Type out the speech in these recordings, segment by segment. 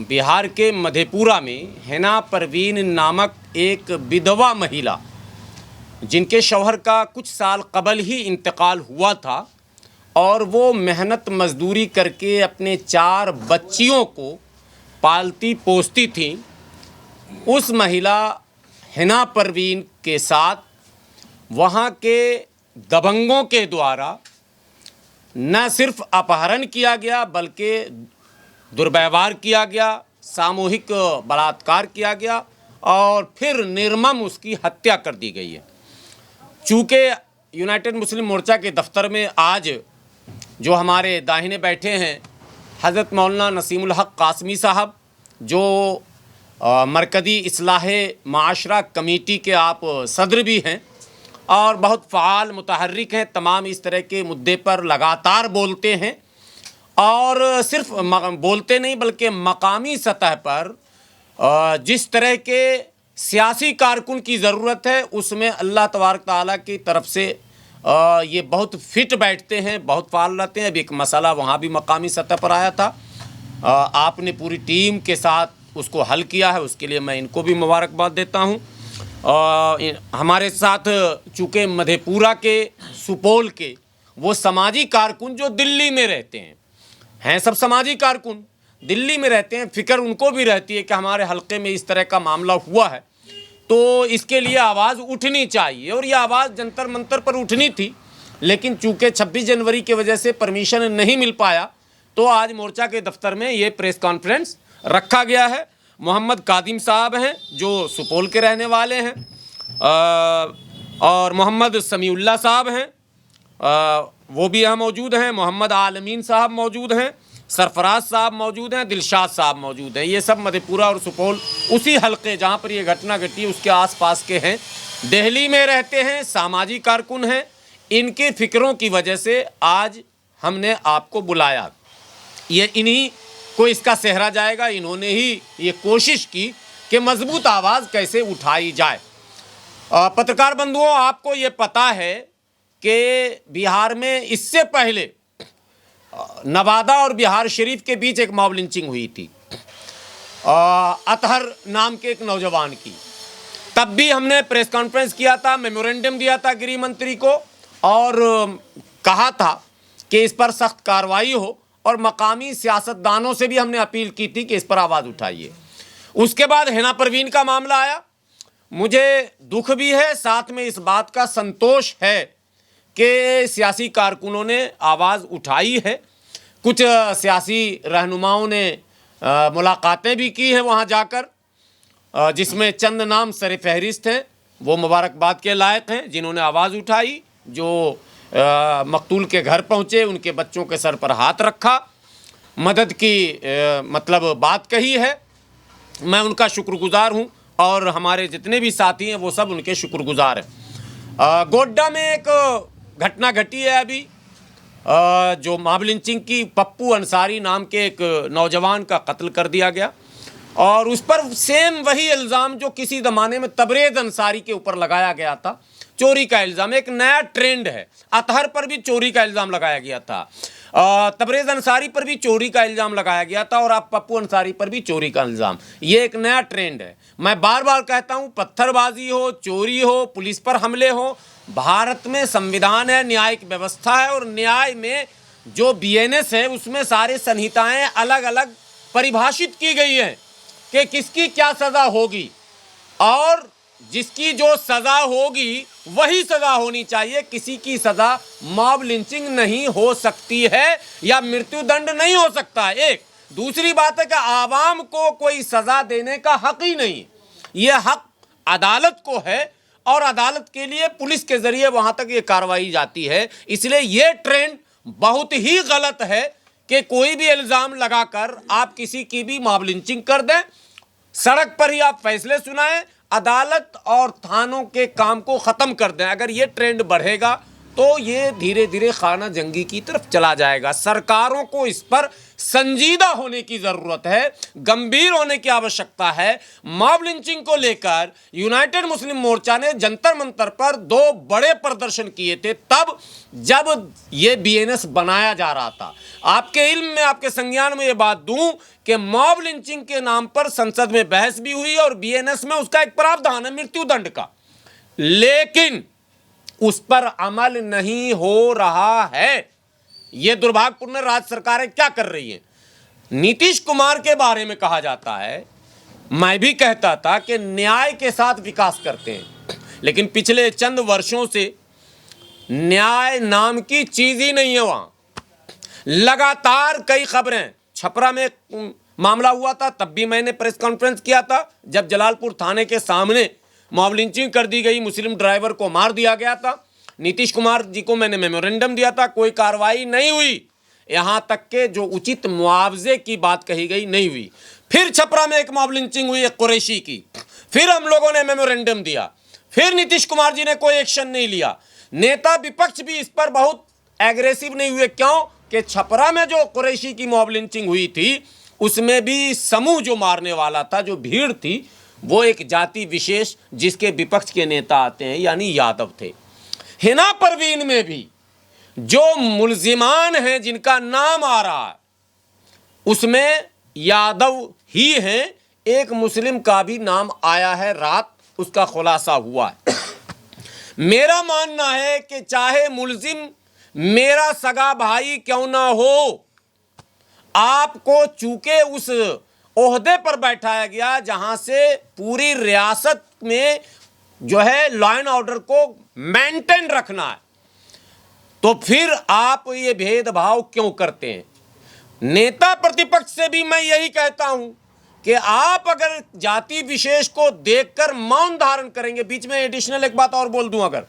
बिहार के मधेपुरा में हिना परवीन नामक एक विधवा महिला जिनके शौहर का कुछ साल कबल ही इंतकाल हुआ था और वो मेहनत मजदूरी करके अपने 4 बच्चियों को पालती पोसती थी। उस महिला हिना परवीन के साथ वहाँ के दबंगों के द्वारा न सिर्फ अपहरण किया गया बल्कि दुर्व्यवहार किया गया, सामूहिक बलात्कार किया गया और फिर निर्मम उसकी हत्या कर दी गई है। चूँकि यूनाइटेड मुस्लिम मोर्चा के दफ्तर में आज जो हमारे दाहिने बैठे हैं हज़रत मौलाना नसीमुल हक कासमी साहब, जो मरकज़ी इस्लाह माशरा कमेटी के आप सदर भी हैं और बहुत फ़ाल मुतहर्रिक हैं, तमाम इस तरह के मुद्दे पर लगातार बोलते हैं और सिर्फ बोलते नहीं बल्कि मकामी सतह पर जिस तरह के सियासी कारकुन की ज़रूरत है उसमें अल्लाह तबारक ताला की तरफ से ये बहुत फिट बैठते हैं, बहुत फ़ाल रहते हैं। अभी एक मसला वहाँ भी मकामी सतह पर आया था, आपने पूरी टीम के साथ उसको हल किया है, उसके लिए मैं इनको भी मुबारकबाद देता हूँ। हमारे साथ चूँकि मधेपुरा के सुपौल के वो समाजी कारकुन जो दिल्ली में रहते हैं सब समाजी कारकुन दिल्ली में रहते हैं, फ़िक्र उनको भी रहती है कि हमारे हलके में इस तरह का मामला हुआ है तो इसके लिए आवाज़ उठनी चाहिए और ये आवाज़ जंतर मंतर पर उठनी थी, लेकिन चूँकि 26 जनवरी की वजह से परमिशन नहीं मिल पाया तो आज मोर्चा के दफ्तर में ये प्रेस कॉन्फ्रेंस रखा गया है। मोहम्मद कादिम साहब हैं जो सुपौल के रहने वाले हैं और मोहम्मद समीउल्लाह साहब हैं, वो भी यहाँ मौजूद हैं, मोहम्मद आलमीन साहब मौजूद हैं, सरफराज साहब मौजूद हैं, दिलशाद साहब मौजूद हैं। ये सब मधेपुरा और सुपौल उसी हलके जहाँ पर ये घटना घटी उसके आसपास के हैं, दिल्ली में रहते हैं, सामाजिक कारकुन हैं। इनके फ़िक्रों की वजह से आज हमने आपको बुलाया। ये इन्हीं को इसका सेहरा जाएगा, इन्होंने ही ये कोशिश की कि मजबूत आवाज़ कैसे उठाई जाए। पत्रकार बंधुओं, आपको ये पता है कि बिहार में इससे पहले नवादा और बिहार शरीफ के बीच एक मॉब लिंचिंग हुई थी अतहर नाम के एक नौजवान की। तब भी हमने प्रेस कॉन्फ्रेंस किया था, मेमोरेंडम दिया था गृह मंत्री को और कहा था कि इस पर सख्त कार्रवाई हो और मकामी सियासतदानों से भी हमने अपील की थी कि इस पर आवाज़ उठाइए। उसके बाद हिना परवीन का मामला आया। मुझे दुख भी है, साथ में इस बात का संतोष है कि सियासी कारकुनों ने आवाज़ उठाई है। कुछ सियासी रहनुमाओं ने मुलाकातें भी की हैं वहाँ जाकर, जिसमें चंद नाम सर फहरिस्त हैं, वो मुबारकबाद के लायक हैं जिन्होंने आवाज़ उठाई, जो मकतूल के घर पहुँचे, उनके बच्चों के सर पर हाथ रखा, मदद की मतलब बात कही है। मैं उनका शुक्रगुजार हूँ और हमारे जितने भी साथी हैं वो सब उनके शुक्रगुजार हैं। गोड्डा में एक घटना घटी है अभी, जो मॉब लिंचिंग की, पप्पू अंसारी नाम के एक नौजवान का कत्ल कर दिया गया और उस पर सेम वही इल्ज़ाम जो किसी ज़माने में तबरेज़ अंसारी के ऊपर लगाया गया था, चोरी का इल्ज़ाम। एक नया ट्रेंड है, अतहर पर भी चोरी का इल्ज़ाम लगाया गया था, तबरेज़ अंसारी पर भी चोरी का इल्ज़ाम लगाया गया था और अब पप्पू अंसारी पर भी चोरी का इल्ज़ाम। ये एक नया ट्रेंड है। मैं बार बार कहता हूँ, पत्थरबाजी हो, चोरी हो, पुलिस पर हमले हो, भारत में संविधान है, न्यायिक व्यवस्था है और न्याय में जो BNS है उसमें सारे संहिताएँ अलग अलग परिभाषित की गई हैं कि किसकी क्या सज़ा होगी और जिसकी जो सज़ा होगी वही सज़ा होनी चाहिए। किसी की सज़ा मॉब लिंचिंग नहीं हो सकती है या मृत्युदंड नहीं हो सकता है। एक दूसरी बात है कि आवाम को कोई सज़ा देने का हक ही नहीं, ये हक अदालत को है और अदालत के लिए पुलिस के ज़रिए वहाँ तक ये कार्रवाई जाती है। इसलिए ये ट्रेंड बहुत ही गलत है कि कोई भी इल्ज़ाम लगाकर आप किसी की भी मॉब लिंचिंग कर दें। सड़क पर ही आप फैसले सुनाएं, अदालत और थानों के काम को ख़त्म कर दें। अगर ये ट्रेंड बढ़ेगा तो ये धीरे धीरे खाना जंगी की तरफ चला जाएगा। सरकारों को इस पर संजीदा होने की जरूरत है, गंभीर होने की आवश्यकता है। मॉब लिंचिंग को लेकर यूनाइटेड मुस्लिम मोर्चा ने जंतर मंतर पर 2 बड़े प्रदर्शन किए थे, तब जब ये बीएनएस बनाया जा रहा था। आपके इल्म में, आपके संज्ञान में ये बात दूं कि मॉब लिंचिंग के नाम पर संसद में बहस भी हुई और बीएनएस में उसका एक प्रावधान है मृत्युदंड का, लेकिन उस पर अमल नहीं हो रहा है। यह दुर्भाग्यपूर्ण राज्य सरकारें क्या कर रही हैं। नीतीश कुमार के बारे में कहा जाता है, मैं भी कहता था कि न्याय के साथ विकास करते हैं, लेकिन पिछले चंद वर्षों से न्याय नाम की चीज ही नहीं है। वहां लगातार कई खबरें, छपरा में मामला हुआ था, तब भी मैंने प्रेस कॉन्फ्रेंस किया था जब जलालपुर थाने के सामने मॉब लिंचिंग कर दी गई, मुस्लिम ड्राइवर को मार दिया गया था। नीतीश कुमार जी को मैंने मेमोरेंडम दिया था, कोई कार्रवाई नहीं हुई, यहां तक के जो उचित मुआवजे की बात कही गई नहीं हुई। फिर छपरा में एक मॉब लिंचिंग हुई एक कुरैशी की, फिर हम लोगों ने मेमोरेंडम दिया, फिर नीतीश कुमार जी ने कोई एक्शन नहीं लिया। नेता विपक्ष भी इस पर बहुत एग्रेसिव नहीं हुए। क्यों? कि छपरा में जो कुरैशी की मॉब लिंचिंग हुई थी उसमें भी समूह जो मारने वाला था, जो भीड़ थी, वो एक जाति विशेष जिसके विपक्ष के नेता आते हैं यानी यादव थे। हिना परवीन में भी जो मुल्जिमान हैं जिनका नाम आ रहा है उसमें यादव ही हैं, एक मुस्लिम का भी नाम आया है, रात उसका खुलासा हुआ है। मेरा मानना है कि चाहे मुल्जिम मेरा सगा भाई क्यों ना हो, आपको चूंकि उस ओहदे पर बैठाया गया जहां से पूरी रियासत में जो है लॉ एंड ऑर्डर को मेंटेन रखना है, तो फिर आप ये भेदभाव क्यों करते हैं। नेता प्रतिपक्ष से भी मैं यही कहता हूं कि आप अगर जाति विशेष को देखकर मौन धारण करेंगे। बीच में एडिशनल एक बात और बोल दूं, अगर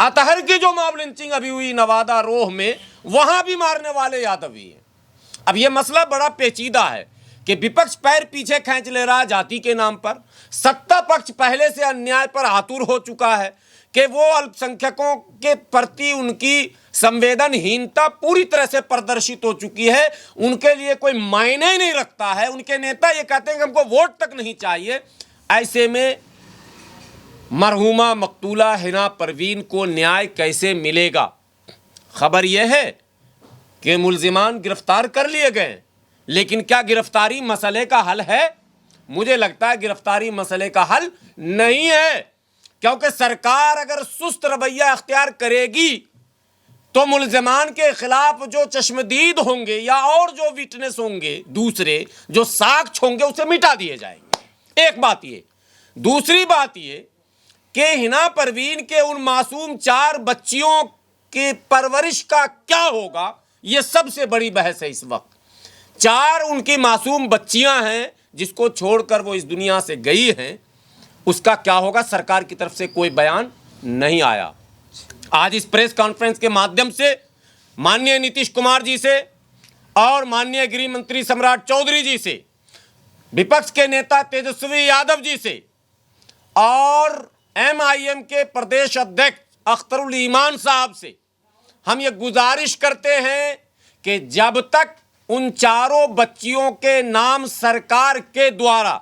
अतहर की जो मॉब लिंचिंग अभी हुई नवादा रोह में, वहां भी मारने वाले यादव ही हैं। अब यह मसला बड़ा पेचीदा है कि विपक्ष पैर पीछे खींच ले रहा है जाति के नाम पर, सत्ता पक्ष पहले से अन्याय पर आतुर हो चुका है कि वो अल्पसंख्यकों के प्रति उनकी संवेदनहीनता पूरी तरह से प्रदर्शित हो चुकी है। उनके लिए कोई मायने ही नहीं रखता है। उनके नेता ये कहते हैं कि हमको वोट तक नहीं चाहिए। ऐसे में मरहुमा मकतूला हिना परवीन को न्याय कैसे मिलेगा। खबर यह है कि मुल्जिमान गिरफ्तार कर लिए गए, लेकिन क्या गिरफ्तारी मसले का हल है? मुझे लगता है गिरफ्तारी मसले का हल नहीं है, क्योंकि सरकार अगर सुस्त रवैया अख्तियार करेगी तो मुल्जिमान के खिलाफ जो चश्मदीद होंगे या और जो विटनेस होंगे, दूसरे जो साक्ष्य होंगे, उसे मिटा दिए जाएंगे। एक बात ये। दूसरी बात ये कि हिना परवीन के उन मासूम 4 बच्चियों की परवरिश का क्या होगा, यह सबसे बड़ी बहस है इस वक्त। 4 उनकी मासूम बच्चियां हैं जिसको छोड़कर वो इस दुनिया से गई हैं, उसका क्या होगा, सरकार की तरफ से कोई बयान नहीं आया। आज इस प्रेस कॉन्फ्रेंस के माध्यम से माननीय नीतीश कुमार जी से और माननीय गृह मंत्री सम्राट चौधरी जी से, विपक्ष के नेता तेजस्वी यादव जी से और MIM के प्रदेश अध्यक्ष अख्तरुल ईमान साहब से हम ये गुजारिश करते हैं कि जब तक उन 4 बच्चियों के नाम सरकार के द्वारा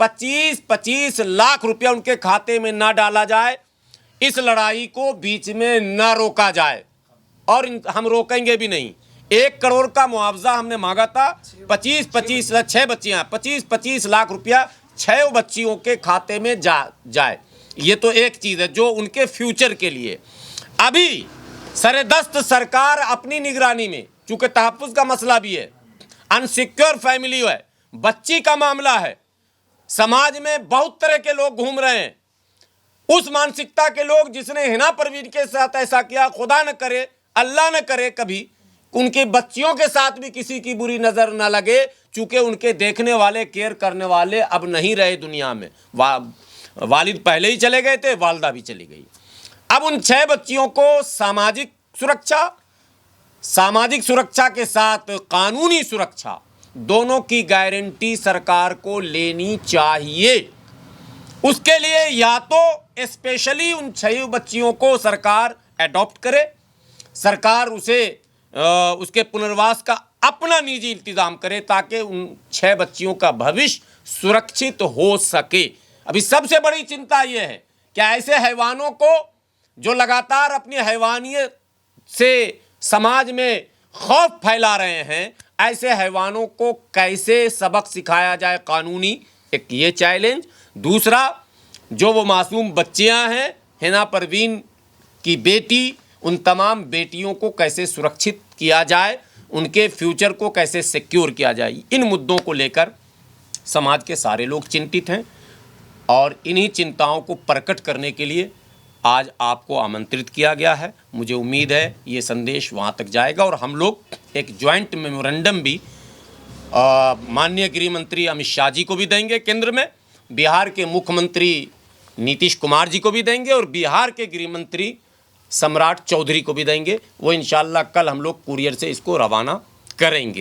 25-25 लाख रुपया उनके खाते में ना डाला जाए, इस लड़ाई को बीच में ना रोका जाए, और हम रोकेंगे भी नहीं। 1 करोड़ का मुआवजा हमने मांगा था, 6 बच्चियां 25-25 लाख रुपया 6 बच्चियों के खाते में जाए। ये तो एक चीज़ है जो उनके फ्यूचर के लिए। अभी सरेदस्त सरकार अपनी निगरानी में, चूंकि तहफ्फुज़ का मसला भी है, अनसिक्योर फैमिली है, बच्ची का मामला है, समाज में बहुत तरह के लोग घूम रहे हैं। उस मानसिकता के लोग जिसने हिना परवीन के साथ ऐसा किया, खुदा न करे, अल्लाह न करे कभी उनकी बच्चियों के साथ भी किसी की बुरी नज़र न लगे, चूंकि उनके देखने वाले, केयर करने वाले अब नहीं रहे दुनिया में। वालिद पहले ही चले गए थे, वालदा भी चली गई। अब उन 6 बच्चियों को सामाजिक सुरक्षा के साथ कानूनी सुरक्षा, दोनों की गारंटी सरकार को लेनी चाहिए। उसके लिए या तो स्पेशली उन 6 बच्चियों को सरकार अडॉप्ट करे, सरकार उसे उसके पुनर्वास का अपना निजी इंतजाम करे ताकि उन 6 बच्चियों का भविष्य सुरक्षित हो सके। अभी सबसे बड़ी चिंता यह है कि ऐसे हैवानों को जो लगातार अपनी हैवानियत से समाज में खौफ फैला रहे हैं, ऐसे हैवानों को कैसे सबक सिखाया जाए कानूनी, एक ये चैलेंज। दूसरा, जो वो मासूम बच्चियां हैं, हिना परवीन की बेटी, उन तमाम बेटियों को कैसे सुरक्षित किया जाए, उनके फ्यूचर को कैसे सिक्योर किया जाए, इन मुद्दों को लेकर समाज के सारे लोग चिंतित हैं। और इन्हीं चिंताओं को प्रकट करने के लिए आज आपको आमंत्रित किया गया है। मुझे उम्मीद है ये संदेश वहाँ तक जाएगा और हम लोग एक ज्वाइंट मेमोरेंडम भी माननीय गृह मंत्री अमित शाह जी को भी देंगे केंद्र में, बिहार के मुख्यमंत्री नीतीश कुमार जी को भी देंगे और बिहार के गृह मंत्री सम्राट चौधरी को भी देंगे। वो इंशाल्लाह कल हम लोग कुरियर से इसको रवाना करेंगे।